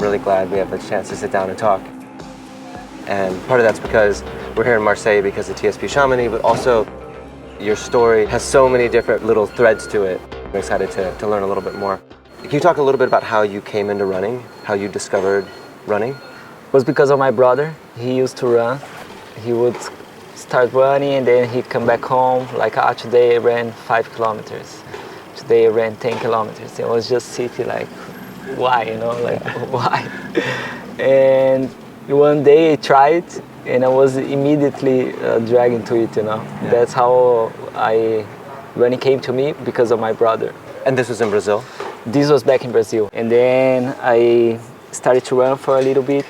really glad we have a chance to sit down and talk. And part of that's because we're here in Marseille because of TSP Chamonix, but also your story has so many different little threads to it. I'm excited to learn a little bit more. Can you talk a little bit about how you came into running, how you discovered running? It was because of my brother. He used to run. He would start running and then he'd come back home like, today I ran 5 kilometers. Today I ran 10 kilometers. I was just sitting like, why, why? And one day I tried and I was immediately dragged into it, Yeah. That's how running came to me, because of my brother. And this was in Brazil? This was back in Brazil. And then I started to run for a little bit.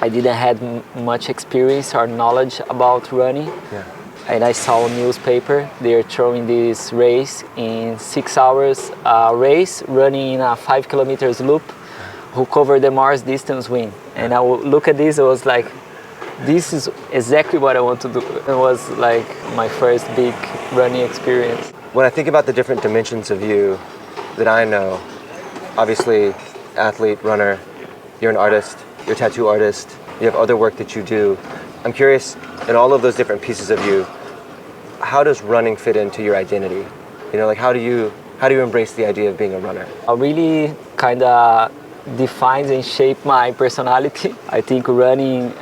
I didn't have much experience or knowledge about running. Yeah. And I saw a newspaper, they're throwing this race in 6 hours race, running in a 5 kilometers loop. Who covered the Mars distance win. And I would look at this, I was like, this is exactly what I want to do. It was like my first big running experience. When I think about the different dimensions of you that I know, obviously athlete, runner, you're an artist, you're a tattoo artist, you have other work that you do. I'm curious, in all of those different pieces of you, how does running fit into your identity? How do you embrace the idea of being a runner? I really kind of defines and shape my personality. I think running,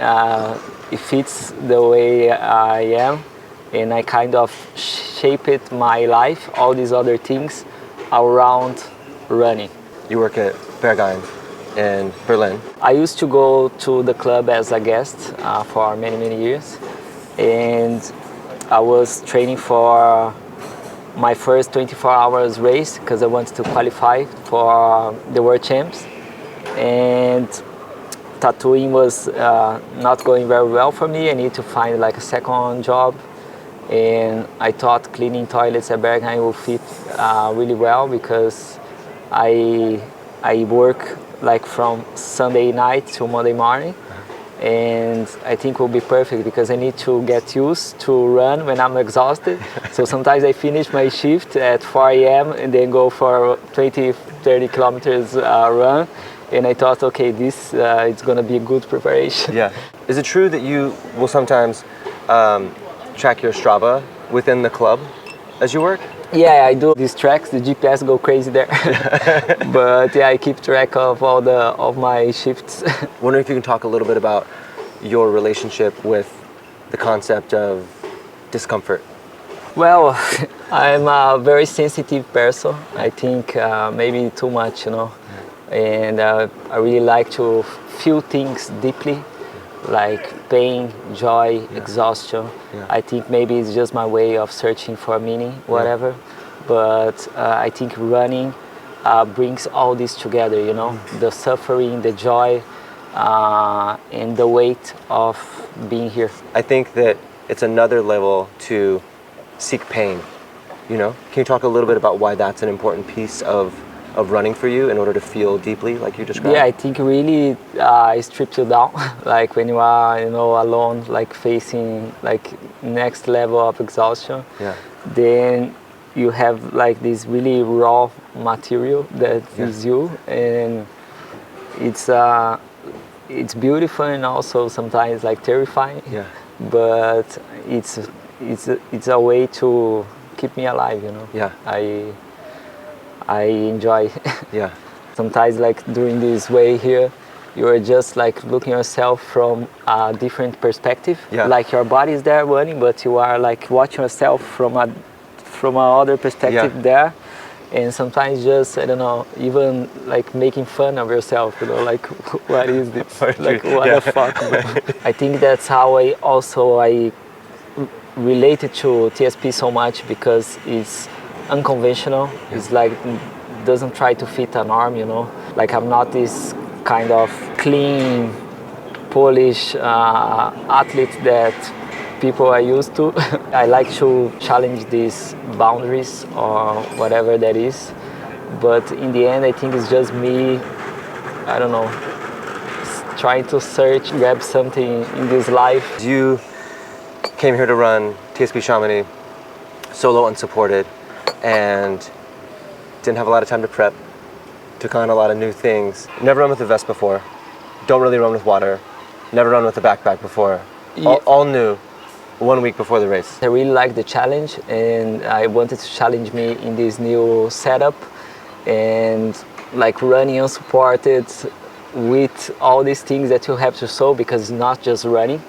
it fits the way I am, and I kind of shaped my life, all these other things around running. You work at Berghain in Berlin. I used to go to the club as a guest for many, many years, and I was training for my first 24 hours race because I wanted to qualify for the World Champs. And tattooing was not going very well for me. I need to find like a second job, and I thought cleaning toilets at Berghain would fit really well, because I work like from Sunday night to Monday morning, and I think it will be perfect because I need to get used to run when I'm exhausted. So sometimes I finish my shift at 4 a.m. and then go for 20-30 kilometers run. And I thought, okay, this it's going to be a good preparation. Yeah. Is it true that you will sometimes track your Strava within the club as you work? Yeah, I do these tracks. The GPS go crazy there. But yeah, I keep track of all of my shifts. Wondering if you can talk a little bit about your relationship with the concept of discomfort. Well, I'm a very sensitive person. I think maybe too much, And I really like to feel things deeply, like pain, joy, exhaustion. Yeah. I think maybe it's just my way of searching for meaning, whatever. Yeah. But I think running brings all this together, the suffering, the joy, and the weight of being here. I think that it's another level to seek pain, Can you talk a little bit about why that's an important piece of running for you in order to feel deeply like you described? Yeah, I think really it strips you down. Like when you are, alone, like facing like next level of exhaustion. Yeah. Then you have like this really raw material that is you, and it's beautiful and also sometimes like terrifying. Yeah. But it's a way to keep me alive, Yeah. I enjoy. Yeah. Sometimes like during this way here, you are just like looking yourself from a different perspective. Yeah. Like your body is there running, but you are like watching yourself from another perspective there. And sometimes just, I don't know, even like making fun of yourself, like what is this? Like what the fuck, bro? I think that's how I related to TSP so much, because it's unconventional. Yeah. It's like doesn't try to fit a norm, Like I'm not this kind of clean, polished athlete that people are used to. I like to challenge these boundaries or whatever that is. But in the end, I think it's just me, I don't know, trying to search, grab something in this life. You came here to run TSP Chamonix, solo unsupported, and didn't have a lot of time to prep, took on a lot of new things. Never run with a vest before. Don't really run with water. Never run with a backpack before. All new 1 week before the race. I really liked the challenge, and I wanted to challenge me in this new setup, and like running unsupported with all these things that you have to solve, because it's not just running,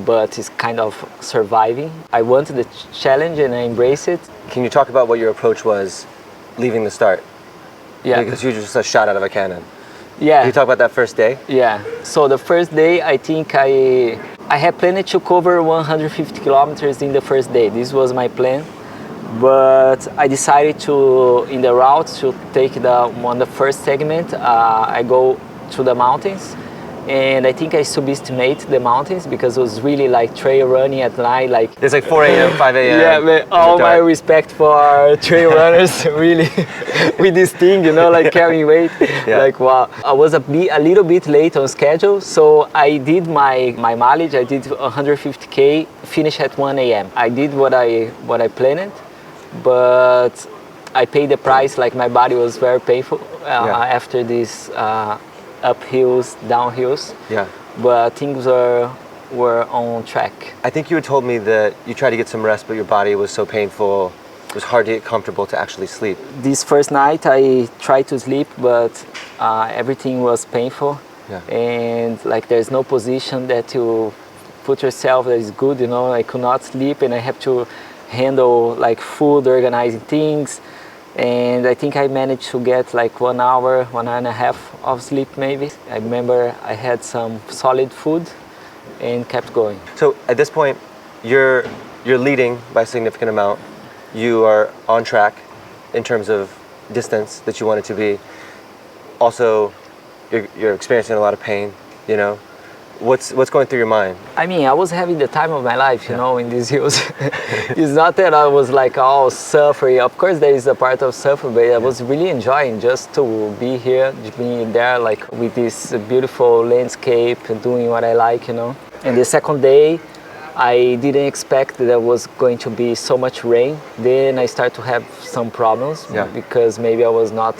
but it's kind of surviving. I wanted the challenge and I embraced it. Can you talk about what your approach was leaving the start? Yeah. Because you just a shot out of a cannon. Yeah. Can you talk about that first day? Yeah. So the first day, I think I had planned to cover 150 kilometers in the first day. This was my plan. But I decided to, in the route, to take on the first segment, I go to the mountains. And I think I subestimate the mountains, because it was really like trail running at night. Like it's like 4 a.m., 5 a.m. Yeah, man, all my respect for trail runners, really, with this thing, you know, like carrying weight. Yeah. Like, wow. I was a little bit late on schedule, so I did my mileage. I did 150K, finished at 1 a.m. I did what I planned, but I paid the price. Like, my body was very painful after this. Uphills, downhills. Yeah. But things were on track. I think you had told me that you tried to get some rest, but your body was so painful, it was hard to get comfortable to actually sleep. This first night I tried to sleep, but everything was painful. Yeah. And like there's no position that you put yourself that is good, you know. I could not sleep, and I have to handle like food, organizing things. And I think I managed to get like 1 hour, 1 hour and a half of sleep maybe. I remember I had some solid food and kept going. So at this point, you're leading by a significant amount. You are on track in terms of distance that you want it to be. Also, you're experiencing a lot of pain, you know. What's going through your mind? I mean, I was having the time of my life, you know, in these hills. It's not that I was like all suffering. Of course, there is a part of suffering, but I was really enjoying just to be here, being there, like with this beautiful landscape and doing what I like, you know. And the second day, I didn't expect that there was going to be so much rain. Then I started to have some problems because maybe I was not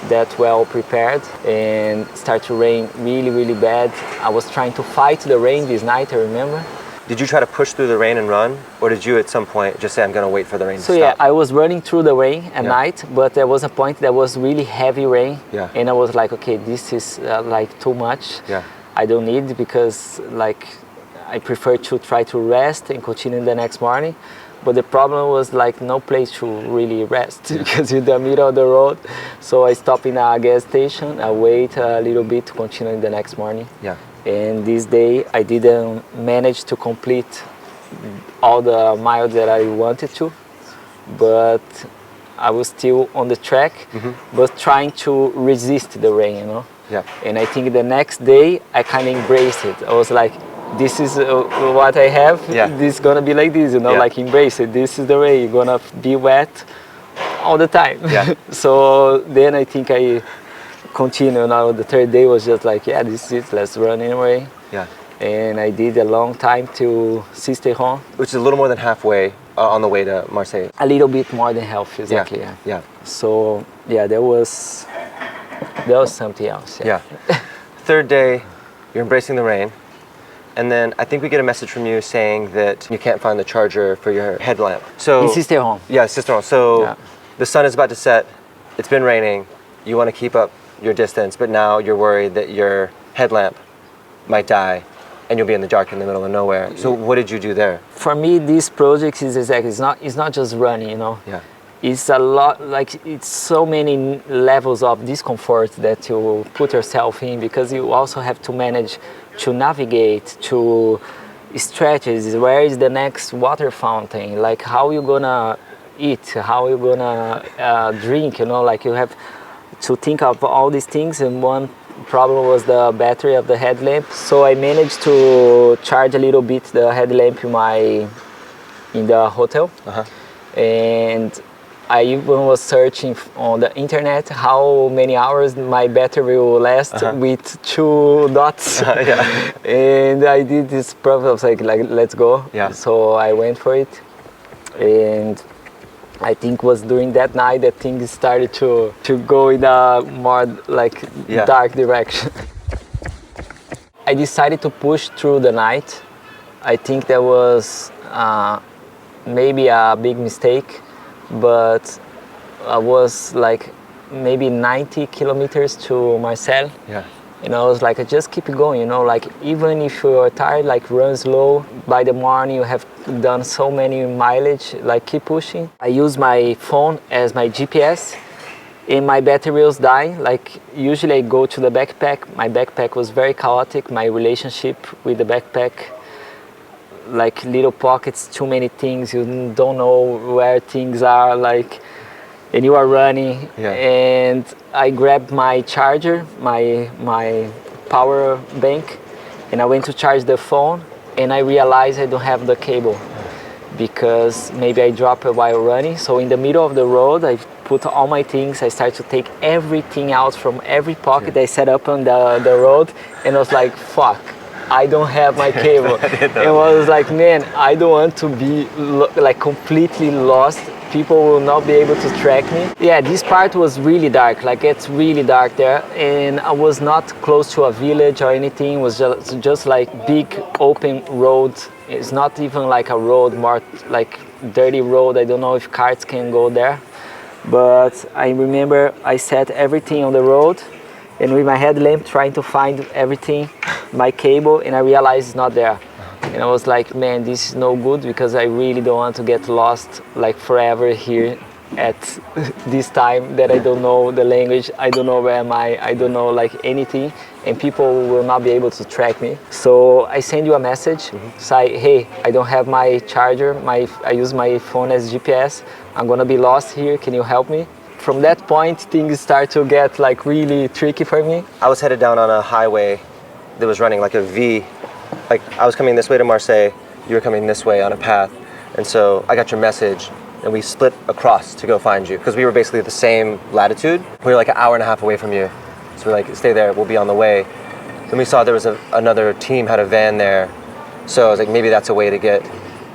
that well prepared, and start to rain really, really bad. I was trying to fight the rain this night, I remember. Did you try to push through the rain and run? Or did you at some point just say, I'm gonna wait for the rain to stop? So yeah, I was running through the rain at night, but there was a point that was really heavy rain. Yeah. And I was like, okay, this is like too much. Yeah. I don't need, because like I prefer to try to rest and continue the next morning. But the problem was like no place to really rest because you're in the middle of the road. So I stopped in a gas station. I wait a little bit to continue the next morning. Yeah. And this day I didn't manage to complete all the miles that I wanted to, but I was still on the track, but trying to resist the rain, you know. Yeah. And I think the next day I kind of embraced it. I was like, this is what I have. Yeah. This is gonna be like this, you know, like embrace it. This is the way you're gonna be wet all the time. Yeah. So then I think I continue. Now the third day was just like, yeah, this is it. Let's run anyway. Yeah. And I did a long time to Sisteron, which is a little more than halfway on the way to Marseille. A little bit more than half, exactly. Yeah. So yeah, there was something else. Yeah. Third day, you're embracing the rain. And then I think we get a message from you saying that you can't find the charger for your headlamp. So in Sisteron. Yeah, Sisteron. So the sun is about to set. It's been raining. You want to keep up your distance, but now you're worried that your headlamp might die and you'll be in the dark in the middle of nowhere. So what did you do there? For me, this project is exactly, it's not just running, you know. Yeah. It's a lot, like it's so many levels of discomfort that you put yourself in, because you also have to manage to navigate, to strategies, where is the next water fountain, like how you gonna eat, how you gonna drink, you know, like you have to think of all these things. And one problem was the battery of the headlamp. So I managed to charge a little bit the headlamp in the hotel. And I even was searching on the internet how many hours my battery will last with 2 dots. And I did this problem, I was like let's go. Yeah. So I went for it. And I think was during that night that things started to go in a more like dark direction. I decided to push through the night. I think that was maybe a big mistake, but I was like maybe 90 kilometers to Marseille. Yeah. And I was like, I just keep going, you know, like even if you're tired, like run slow. By the morning you have done so many mileage, like keep pushing. I use my phone as my GPS and my battery was dying. Like usually I go to the backpack. My backpack was very chaotic. My relationship with the backpack, like little pockets, too many things. You don't know where things are, like, and you are running. Yeah. And I grabbed my charger, my power bank, and I went to charge the phone, and I realized I don't have the cable because maybe I dropped it while running. So in the middle of the road, I put all my things. I started to take everything out from every pocket I set up on the road, and I was like, fuck, I don't have my cable. And I was like, man, I don't want to be like completely lost. People will not be able to track me. Yeah, this part was really dark, like it's really dark there. And I was not close to a village or anything. It was just like big open road. It's not even like a road, more like dirty road. I don't know if cars can go there. But I remember I set everything on the road and with my headlamp trying to find everything, my cable, and I realized it's not there. And I was like, man, this is no good because I really don't want to get lost like forever here at this time that I don't know the language, I don't know where am I don't know like anything, and people will not be able to track me. So I send you a message, say, hey, I don't have my charger, I use my phone as GPS, I'm gonna be lost here, can you help me? From that point, things start to get like really tricky for me. I was headed down on a highway that was running like a V. Like I was coming this way to Marseille, you were coming this way on a path. And so I got your message and we split across to go find you because we were basically the same latitude. We were like an hour and a half away from you. So we're like, stay there, we'll be on the way. Then we saw there was another team had a van there. So I was like, maybe that's a way to get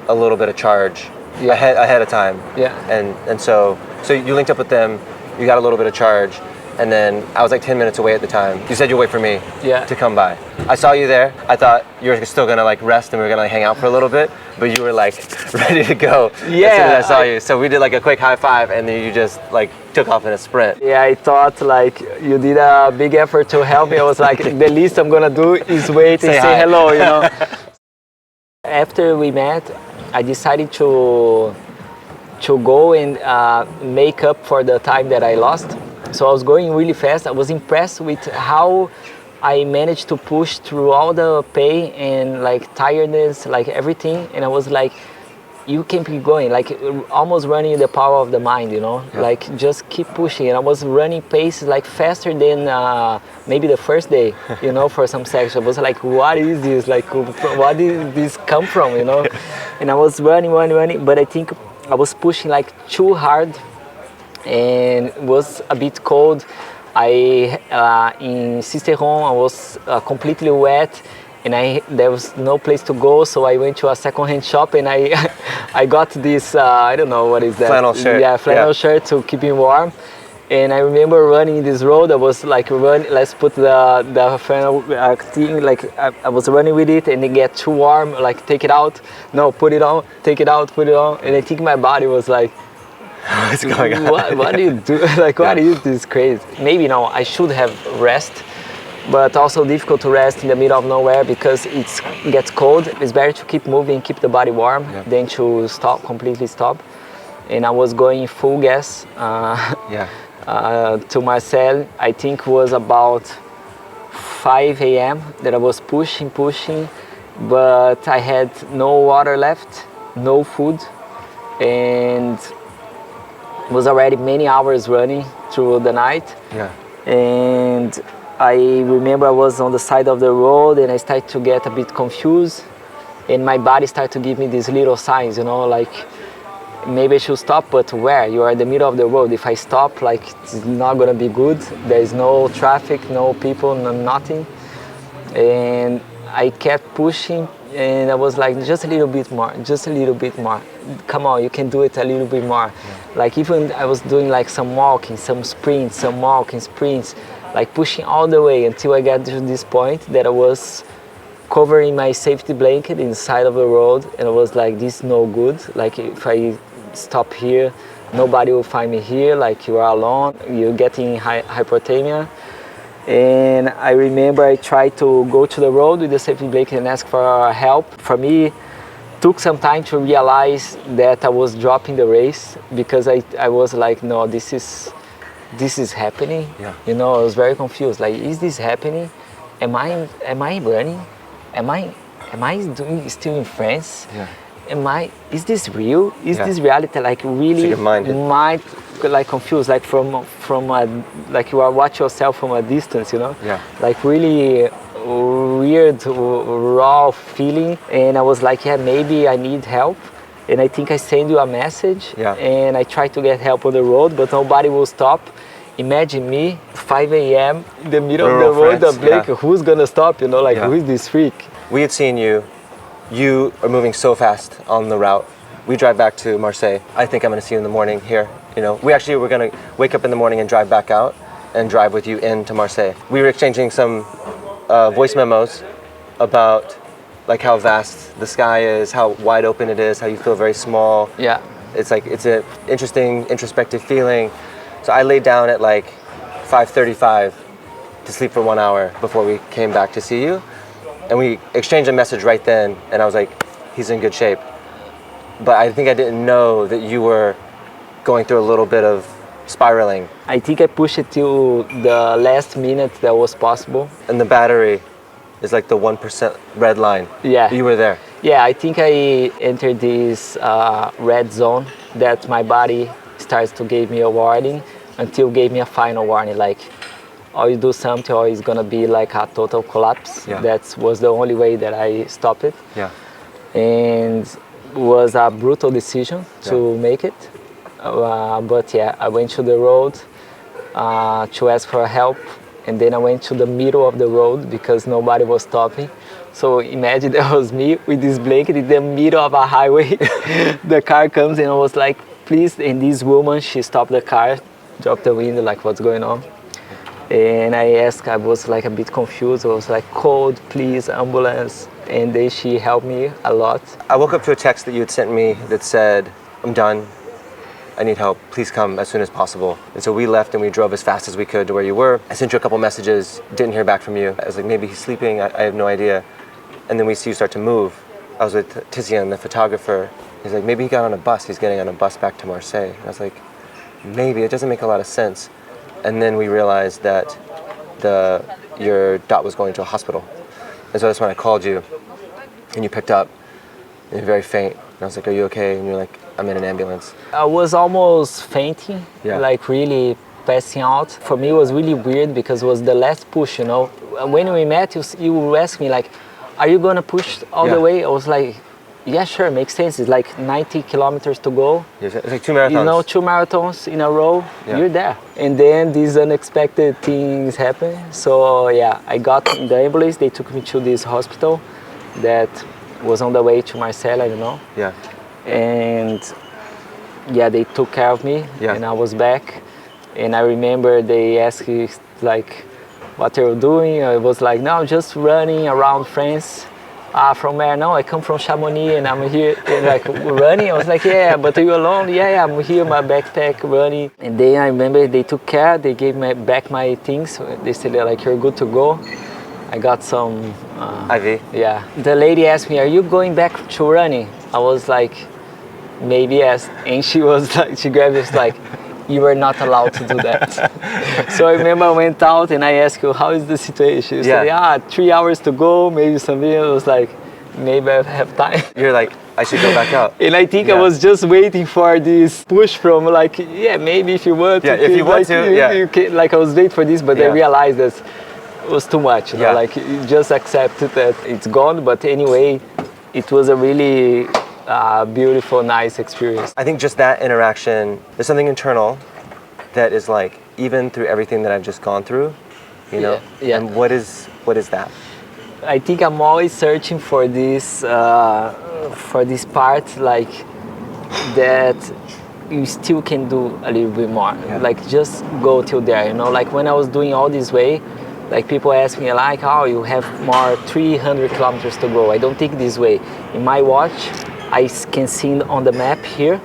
a little bit of charge ahead of time. Yeah. And so you linked up with them, you got a little bit of charge. And then I was like 10 minutes away at the time. You said you'd wait for me to come by. I saw you there. I thought you were still gonna like rest and we were gonna like hang out for a little bit, but you were like ready to go as soon as I saw you. So we did like a quick high five and then you just like took off in a sprint. Yeah, I thought like you did a big effort to help me. I was like, the least I'm gonna do is wait and say hello, you know. After we met, I decided to go and make up for the time that I lost. So I was going really fast. I was impressed with how I managed to push through all the pain and like tiredness, like everything. And I was like, you can keep going, like almost running the power of the mind, you know, like just keep pushing. And I was running pace like faster than maybe the first day, you know, for some section. I was like, what is this? Like, what did this come from, you know? And I was running, but I think I was pushing like too hard. And it was a bit cold. In Sisteron, I was completely wet, and there was no place to go. So I went to a second-hand shop, and I got this I don't know what is that. Flannel shirt. Yeah, flannel shirt to keep me warm. And I remember running this road. I was like, let's put the flannel thing. Like I was running with it, and it get too warm. Like take it out. No, put it on. Take it out. Put it on. And I think my body was like, what's going on? What do you do? Like, what is this crazy? Maybe, I should have rest, but also difficult to rest in the middle of nowhere because it gets cold. It's better to keep moving, keep the body warm than to completely stop. And I was going full gas to Marseille. I think it was about 5 a.m. that I was pushing, but I had no water left, no food, and was already many hours running through the night. And I remember I was on the side of the road and I started to get a bit confused, and my body started to give me these little signs, like maybe I should stop, but where? You are in the middle of the road. If I stop, like it's not gonna be good. There is no traffic, no people, nothing. And I kept pushing, And I was like, just a little bit more, just a little bit more. Come on, you can do it a little bit more. Yeah. Like even I was doing like some walking, some sprints, some walking sprints, like pushing all the way until I got to this point that I was covering my safety blanket inside of the road, and I was like, this is no good. Like if I stop here, nobody will find me here. Like you are alone, you're getting hypothermia. And I remember I tried to go to the road with the safety blanket and ask for help. For me, it took some time to realize that I was dropping the race, because I was like, no, this is happening. Yeah. You know, I was very confused. Like, is this happening? Am I running? Am I doing still in France? Yeah. Is this real? Is this reality? Like really, so mind like confused, like from like you are watch yourself from a distance, you know? Yeah. Like really weird, raw feeling. And I was like, yeah, maybe I need help. And I think I send you a message. Yeah. And I try to get help on the road, but nobody will stop. Imagine me, 5 a.m. in the middle of the road, the Blake, who's gonna stop, you know, like who is this freak? We had seen you are moving so fast on the route. We drive back to Marseille. I think I'm gonna see you in the morning here. You know, we actually were gonna wake up in the morning and drive back out and drive with you into Marseille. We were exchanging some voice memos about like how vast the sky is, how wide open it is, how you feel very small. Yeah. It's like, it's an interesting, introspective feeling. So I laid down at like 5:35 to sleep for 1 hour before we came back to see you. And we exchanged a message right then, and I was like, he's in good shape. But I think I didn't know that you were going through a little bit of spiraling. I think I pushed it till the last minute that was possible. And the battery is like the 1% red line. Yeah. You were there. Yeah, I think I entered this red zone that my body starts to give me a warning until gave me a final warning, like, or you do something or it's gonna be like a total collapse. Yeah. That was the only way that I stopped it. Yeah. And it was a brutal decision to make it. But yeah, I went to the road to ask for help, and then I went to the middle of the road because nobody was stopping. So imagine that was me with this blanket in the middle of a highway. The car comes and I was like, please, and this woman, she stopped the car, dropped the window, like, what's going on? And I asked, I was like a bit confused. I was like, cold, please, ambulance. And then she helped me a lot. I woke up to a text that you had sent me that said, I'm done, I need help, please come as soon as possible. And so we left and we drove as fast as we could to where you were. I sent you a couple messages, didn't hear back from you. I was like, maybe he's sleeping, I have no idea. And then we see you start to move. I was with Tizian, the photographer. He's like, maybe he got on a bus, he's getting on a bus back to Marseille. And I was like, maybe, it doesn't make a lot of sense. And then we realized that your dot was going to a hospital. And so that's when I called you, and you picked up, and you're very faint. And I was like, are you okay? And you're like, I'm in an ambulance. I was almost fainting, like really passing out. For me, it was really weird because it was the last push, you know. When we met, you asked me like, are you gonna push all the way? I was like, yeah, sure, makes sense. It's like 90 kilometers to go. Yes, it's like 2 marathons. You know, 2 marathons in a row, you're there. And then these unexpected things happen. So yeah, I got in the ambulance. They took me to this hospital that was on the way to Marseille, I don't know. Yeah. And yeah, they took care of me and I was back. And I remember they asked me like, what are you doing? I was like, no, just running around France. From where? No, I come from Chamonix and I'm here and like running. I was like, yeah, but are you alone? Yeah, I'm here, my backpack, running. And then I remember they took care, they gave me back my things. They said like, you're good to go. I got some... IV? Yeah. The lady asked me, are you going back to running? I was like, maybe yes. And she was like, she grabbed us like, you are not allowed to do that. So I remember I went out and I asked you, how is the situation? You said, 3 hours to go, maybe something. I was like, maybe I have time. You're like, I should go back out. And I think I was just waiting for this push from like, yeah, maybe if you want to. Yeah, if you want to, you can, like I was waiting for this, but I realized that it was too much. You know? Like, you just accepted that it's gone. But anyway, it was a really beautiful, nice experience. I think just that interaction, there's something internal that is like, even through everything that I've just gone through, you know? Yeah. And what is that? I think I'm always searching for this part, like that you still can do a little bit more. Yeah. Like just go till there, you know. Like when I was doing all this way, like people ask me like, oh, you have more 300 kilometers to go. I don't think this way. In my watch, I can see on the map here,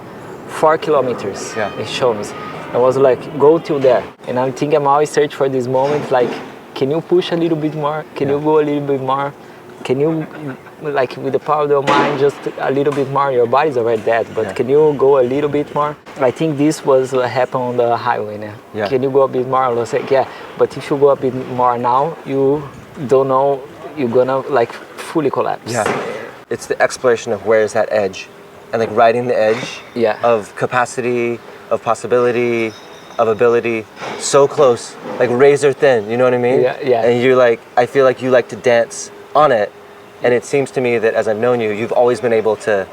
4 kilometers. Yeah. It shows. I was like, go till there. And I think I'm always searching for this moment, like, can you push a little bit more? Can you go a little bit more? Can you, like with the power of your mind, just a little bit more? Your body's already dead, but can you go a little bit more? I think this was what happened on the highway now. Yeah. Can you go a bit more? I was like, yeah, but if you go a bit more now, you don't know, you're gonna like fully collapse. Yeah. It's the exploration of where is that edge, and like riding the edge of capacity, of possibility, of ability, so close, like razor thin, you know what I mean? Yeah, yeah. And you're like, I feel like you like to dance on it, and it seems to me that as I've known you, you've always been able to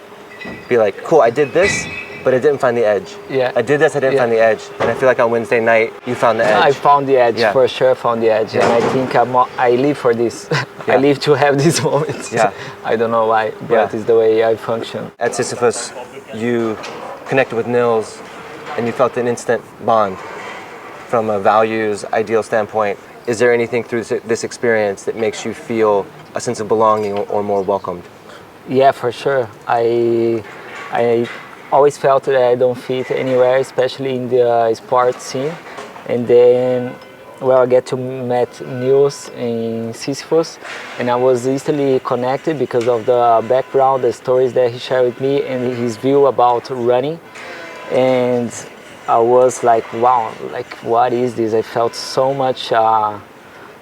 be like, cool, I did this, but I didn't find the edge. Yeah. I did this, I didn't find the edge. And I feel like on Wednesday night, you found the edge. I found the edge, for sure found the edge. And I think I live for this. I live to have these moments. Yeah. I don't know why, but it's the way I function. At Sisyphus, you connected with Nils, and you felt an instant bond from a values, ideal standpoint. Is there anything through this experience that makes you feel a sense of belonging or more welcomed? Yeah, for sure. I always felt that I don't fit anywhere, especially in the sports scene. And then, well, I get to meet Nils in Sisyphus, and I was instantly connected because of the background, the stories that he shared with me, and his view about running. And I was like, wow, like what is this? I felt so much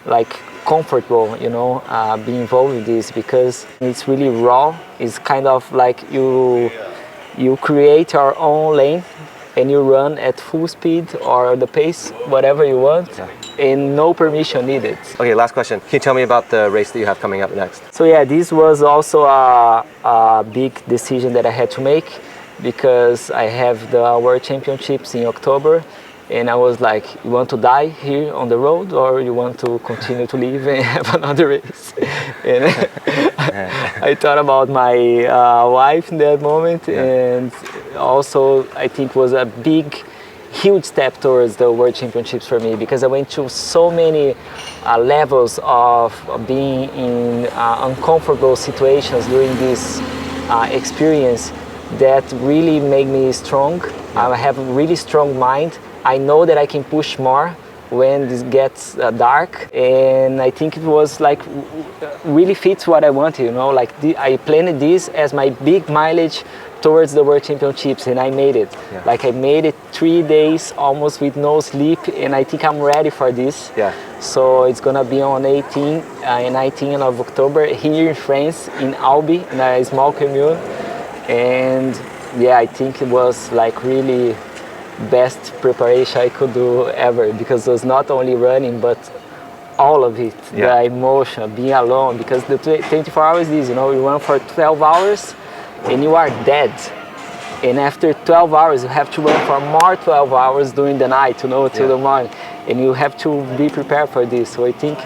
like comfortable, you know, being involved with this because it's really raw. It's kind of like you create your own lane and you run at full speed or the pace, whatever you want, and no permission needed. Okay, last question. Can you tell me about the race that you have coming up next? So yeah, this was also a big decision that I had to make, because I have the World Championships in October, and I was like, you want to die here on the road, or you want to continue to live and have another race? And I thought about my wife in that moment, and also I think was a huge step towards the World Championships for me, because I went through so many levels of being in uncomfortable situations during this experience that really made me strong. I have a really strong mind. I know that I can push more when this gets dark, and I think it was like really fits what I wanted, you know, like I planned this as my big mileage towards the World Championships, and I made it. Like I made it 3 days almost with no sleep, and I think I'm ready for this. So it's gonna be on 18 and 19 of October here in France, in Albi, in a small commune. And yeah, I think it was like really best preparation I could do ever, because it was not only running but all of it, the emotion, being alone, because the 24 hours is, you know, you run for 12 hours and you are dead, and after 12 hours you have to run for more 12 hours during the night, you know, till the morning, and you have to be prepared for this. So I think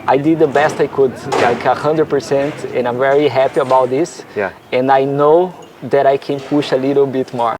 I did the best I could, like 100%, and I'm very happy about this. And I know that I can push a little bit more.